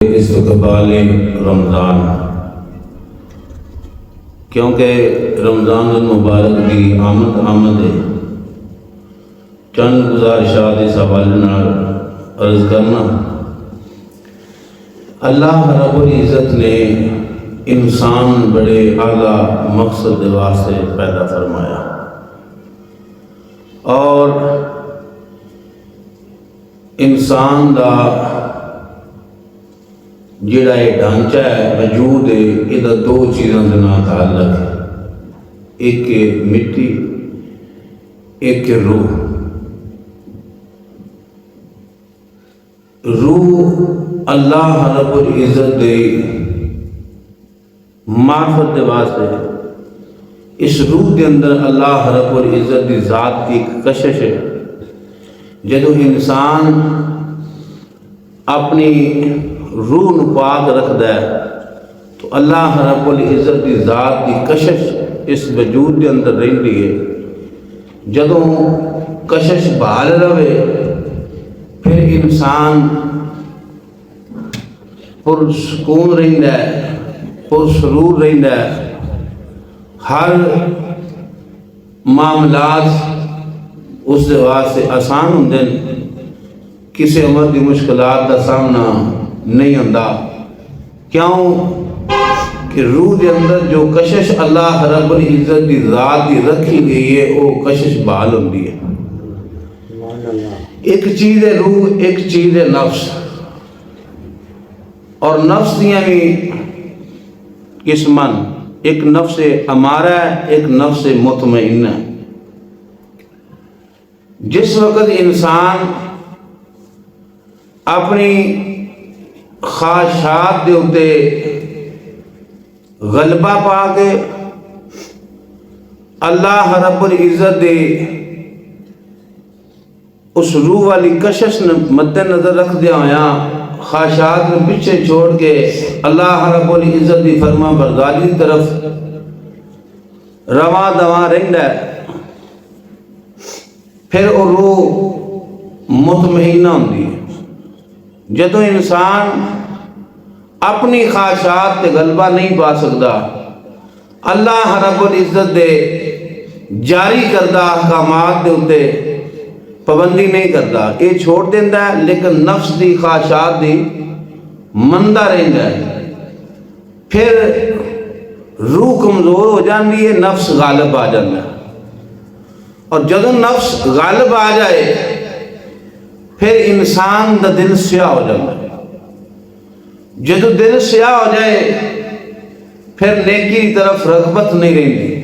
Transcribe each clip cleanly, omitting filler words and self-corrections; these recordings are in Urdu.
استقبال رمضان، کیونکہ رمضان المبارک کی آمد ہے، چند گزارشات اس حوالے نال عرض کرنا۔ اللہ رب العزت نے انسان بڑے اعلیٰ مقصد واسطے پیدا فرمایا، اور انسان دا جڑا یہ ڈھانچہ ہے، وجود ہے، یہ دو چیزوں کے نام تعلق ہے، ایک مٹی، ایک روح۔ روح اللہ رب العزت دے معرفت دے واسطے، اس روح کے اندر اللہ رب العزت دی ذات کی ایک کشش ہے۔ جدو انسان اپنی روح نو پاک رکھدا ہے تو اللہ رب العزت دی ذات دی کشش اس وجود کے اندر رہندی ہے۔ جدوں کشش بحال رہے پھر انسان پرسکون رہندا ہے، پرسرور رہندا ہے، ہر معاملات اس دے واسطے آسان ہوندے ہیں، کسی عمر دی مشکلات کا سامنا نہیں ہوتا۔ کیوں کہ روح کے اندر جو کشش اللہ رب العزت کی ذات کی رکھی گئی ہے وہ کشش بحال ہوتی ہے۔ ایک چیز ہے روح، ایک چیز ہے نفس، اور نفس دیاں بھی قسمان، ایک نفس امارہ ہے، ایک نفس مطمئنہ ہے۔ جس وقت انسان اپنی خواہشات دے اتے غلبہ پا کے اللہ رب العزت دے اس روح والی کشش مد نظر رکھ دیا ہویا، خواہشات میں پیچھے چھوڑ کے اللہ رب العزت دی فرما برداری کی طرف رواں دواں رہندا ہے، پھر وہ روح مطمئنہ ہوندی ہے۔ جدوں انسان اپنی خواہشات تے غلبہ نہیں پا سکتا، اللہ رب العزت دے جاری کردہ احکامات دے اتے پابندی نہیں کرتا، یہ چھوڑ دینا ہے، لیکن نفس دی خواہشات دی مندہ رہندا ہے، پھر روح کمزور ہو جاندی ہے، نفس غالب آ جاتا ہے۔ اور جدوں نفس غالب آ جائے پھر انسان دا دل سیاہ ہو جاتا ہے۔ جدو دل سیاہ ہو جائے پھر نیکی کی طرف رغبت نہیں رہی،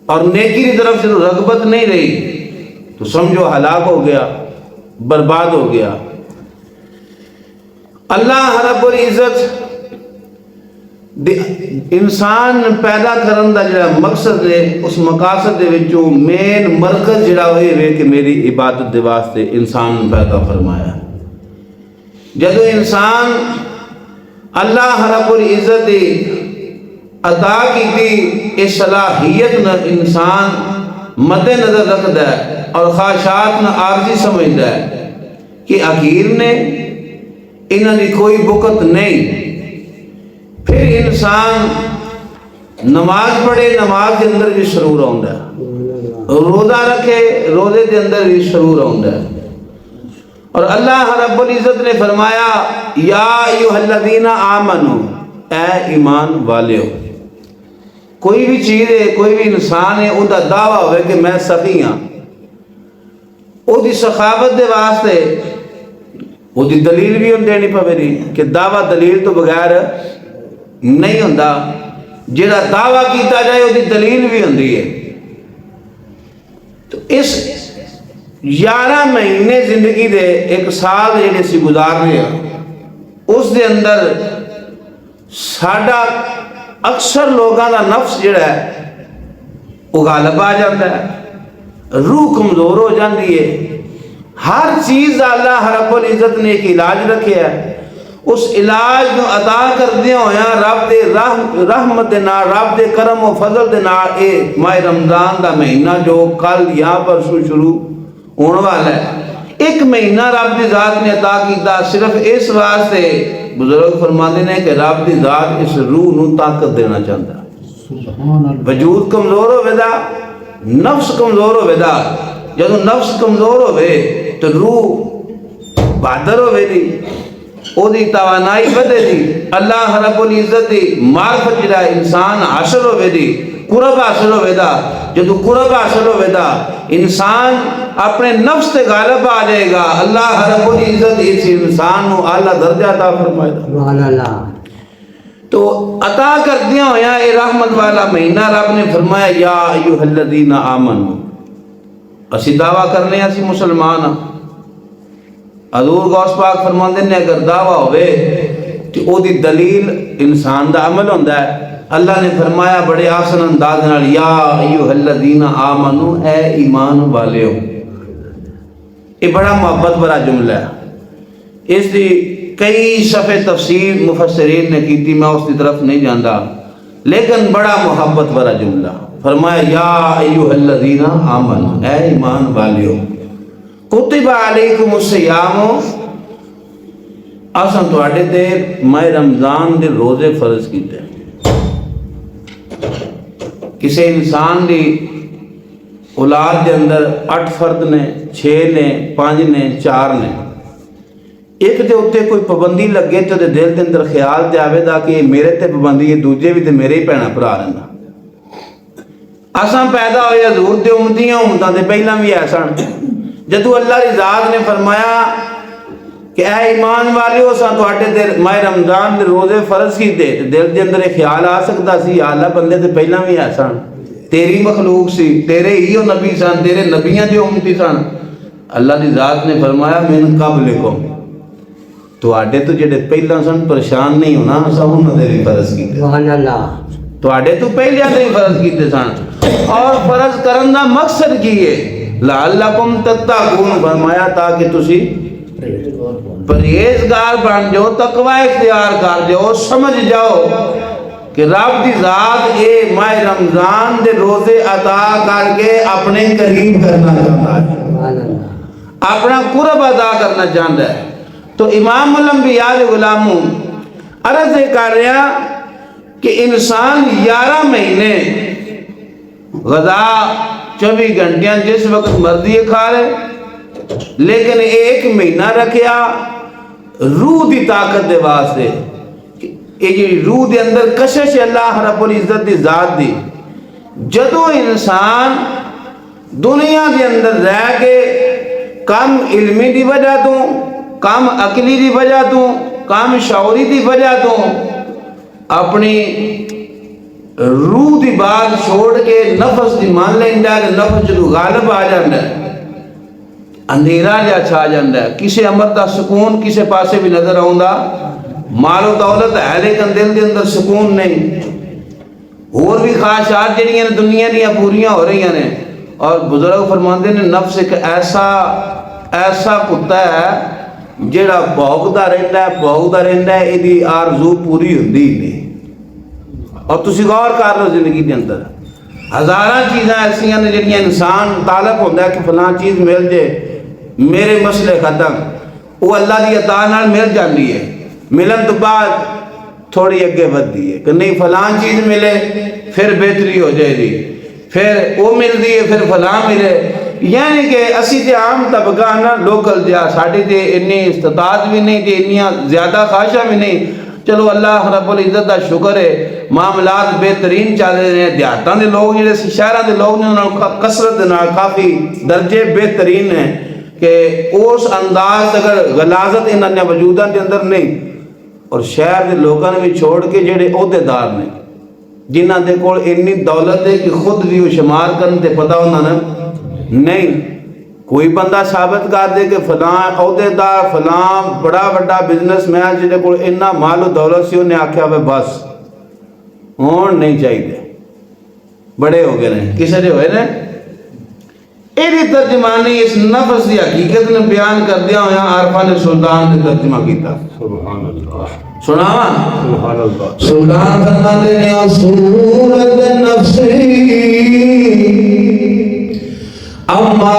اور نیکی کی طرف جدو رغبت نہیں رہی تو سمجھو ہلاک ہو گیا، برباد ہو گیا۔ اللہ رب العزت انسان پیدا کرن دا جڑا مقصد ہے، اس مقاصد دے وچوں مین مرکز جڑا ہوئے کہ میری عبادت دے واسطے انسان پیدا فرمایا۔ جدو انسان اللہ رب العزت دی عطا کی اس صلاحیت نہ انسان مد نظر رکھتا ہے اور خواہشات نہ عارضی سمجھتا ہے کہ آخر نے انہاں دی کوئی بکت نہیں، پھر انسان نماز پڑھے، نماز کے اندر بھی سرور آتا ہے، روزہ رکھے، روزے کے اندر بھی سرور آتا ہے۔ اور اللہ رب العزت نے فرمایا یا ایھا الذین آمنوا، اے ایمان والے ہو۔ کوئی بھی چیز ہے، کوئی بھی انسان ہے، ان کا دعویٰ ہوئے کہ میں سخی ہاں، وہ دی سخاوت دے واسطے وہ دی دلیل بھی ہم دینی پوے دی کہ دعویٰ دلیل تو بغیر نہیں ہوتا، جڑا دعویٰ کیتا جائے وہ دی دلیل بھی ہوندی ہے۔ تو اس 11 مہینے زندگی دے ایک سال جڑے سی گزار رہے ہیں، اس دے اندر ساڈا اکثر لوگاں دا نفس جڑا ہے وہ غالب آ جاتا ہے، روح کمزور ہو جاندی ہے۔ ہر چیز اللہ رب العزت نے ایک علاج رکھے ہے، اس علاج کو عطا کردے ہویا رب دے رحمت دے نال، رب دے کرم و فضل دے نال اے ماہ رمضان دا مہینہ جو کل یہاں پر شروع ہونے والا ہے، ایک مہینہ رب دی ذات نے عطا کیتا صرف اس واسطے، بزرگ فرماتے ہیں کہ رب دی ذات اس روح نو طاقت دینا چاہتا ہے۔ وجود کمزور ہوئے دا، نفس کمزور ہوئے دا، جدو نفس کمزور ہوئے تو روح بہادر ہوئے دی، او دی توانائی بدے دی، اللہ رب العزت دی معرفت جڑا انسان حاصل ہوئے دی، قرب حاصل ہوئے دا، جدو قرب حاصل ہوئے دا انسان اپنے نفس تے غالب آ جائے گا، اللہ رب العزت اس انسان نو اعلیٰ درجہ عطا فرمائے گا۔ تو عطا کر دیا ہویا اے رحمت والا مہینہ، رب نے فرمایا یا ایوہ الذین آمنوا، اسی دعویٰ کرنے اسی مسلمان ہاں۔ حضور غوث پاک فرماندے نے اگر دعویٰ ہوئے تو او دی دلیل انسان دا عمل ہوندہ ہے۔ اللہ نے فرمایا بڑے آسن انداز نال یا ایوہ الذین آمنو، اے ایمان والے ہو۔ یہ بڑا محبت بڑا جملہ ہے، اس دی کئی صفحے تفسیر مفسرین نے کی تھی، میں اس کی طرف نہیں جاندا، لیکن بڑا محبت بڑا جملہ فرمایا یا ایوہ الذین آمنو، اے ایمان والے ہو، کتب علیکم الصیام، اساں تواڈے تے ماہ رمضان دے روزے فرض کیتے۔ کسی انسان دی اولاد دے اندر 8 فرد نے، 6 نے، 5 نے، 4 نے، ایک دے اتے کوئی پابندی لگے تو دے دل دے اندر خیال تے آوے دا کہ میرے تے پابندی ہے، دوجے بھی تے میرے ہی پینا بھرا رہنا۔ اساں پیدا ہوئے حضور دے امتیاں، امتاں دے پہلا بھی ایسا جدو اللہ کی ذات نے فرمایا کہ اے ایمان والے ہو، ساں تواڈے تے ماہ رمضان دے روزے فرض کیتے، دل دے اندر ایک خیال آ سکتا سی یا اللہ بندے تے پہلا بھی ایسا تیری مخلوق سی، تیرے ہی وہ نبی سن، تیرے نبیاں دے امتی سن۔ اللہ کی ذات نے فرمایا من قبلکم، تواڈے تو جڑے پہلا سن پریشان نہیں ہونا، اساں انہاں دے بھی فرض کیتے، سبحان اللہ، تواڈے تو پہلے دے فرض کیتے سن۔ اور فرض کرن دا مقصد کی ہے؟ لعلکم تتقون، فرمایا تاکہ تسی پرہیزگار بن جاؤ، تقوی اختیار کر جاؤ، سمجھ جاؤ کہ رب دی ذات اے ماہ رمضان دے روزے عطا کر کے اپنے قریب کرنا چاہتا ہے، اپنا قرب ادا کرنا چاہتا ہے۔ تو امام الانبیاء غلاموں عرض کر رہا کہ انسان 11 مہینے غذا 24 گھنٹیاں جس وقت مرضی کھا رہے، لیکن ایک مہینہ رکھیا روح دی طاقت دے واسطے، یہ جی روح دے اندر کشش اللہ رب العزت دی ذات دی، جدو انسان دنیا دے اندر رہ کے کم علمی دی وجہ تو، کم عقلی دی وجہ تو، کم شعوری دی وجہ تو اپنی روح دی بات چھوڑ کے نفس دی مان لیندہ ہے، نفس جدو غالب آ جاندہ ہے، اندھیرا جا چھا جاندہ ہے، کسے امر دا سکون کسے پاسے بھی نظر آؤندہ، مال و دولت ہے لیکن دل دے اندر سکون نہیں، اور بھی خواہشات جڑیاں دنیا دیا پوریاں ہو رہی ہیں۔ اور بزرگ فرماندے نے نفس ایک ایسا کتا ہے جڑا بھوکدا رہندا ہے، ایدی آرزو پوری ہوندی نہیں۔ اور تسی غور کر لو زندگی دے اندر ہزاراں چیزاں ایسیاں نے جڑیاں انسان طالب ہوندا ہے کہ فلاں چیز مل جائے میرے مسئلے ختم، وہ اللہ دی عطا نال مل جاندی ہے، ملن تو بعد تھوڑی اگے ودی ہے کہ نہیں فلاں چیز ملے پھر بہتری ہو جائے گی، پھر وہ مل دی ہے پھر فلاں ملے، یعنی کہ اسی تے عام طبقہ نا لوکل جا، ساڑھے تے انی استطاعت بھی نہیں تے انیاں زیادہ خواہشاں بھی نہیں، چلو اللہ رب العزت دا شکر ہے معاملات بہترین چل رہے ہیں، دیہاتاں دے لوگ جڑے شہراں دے لوگ نے کثرت دے نال کافی درجے بہترین ہیں کہ اس انداز اگر غلاظت انہاں دے وجوداں دے اندر نہیں، اور شہر دے لوگاں نے بھی چھوڑ کے جڑے عہدیدار نے جنہاں دے کول اتنی دولت ہے کہ خود بھی وہ شمار کرن تے پتہ ہونا نہیں، کوئی بندہ ثابت کر دے کہ فلاں عہدیدار فلاں بڑا بڑا بزنس مین جنہیں کو اتنا مال و دولت سی انہیں آکھیا ہوئے بس ہون نہیں چاہیے، بڑے ہو گئے ہیں کسے دے ہوئے نے۔ ایدی ترجمانی اس نفس دی حقیقت نے بیان کر دیا ہویا عارفان سلطان نے ترجمہ کیتا، سبحان اللہ، سناوا سبحان اللہ، سلطان فرماتے ہیں صورت نفسی اما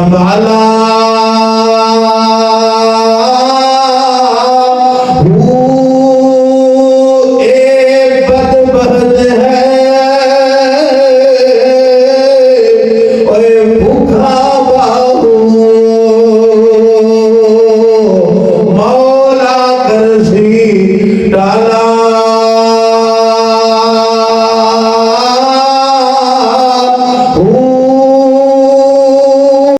رب علی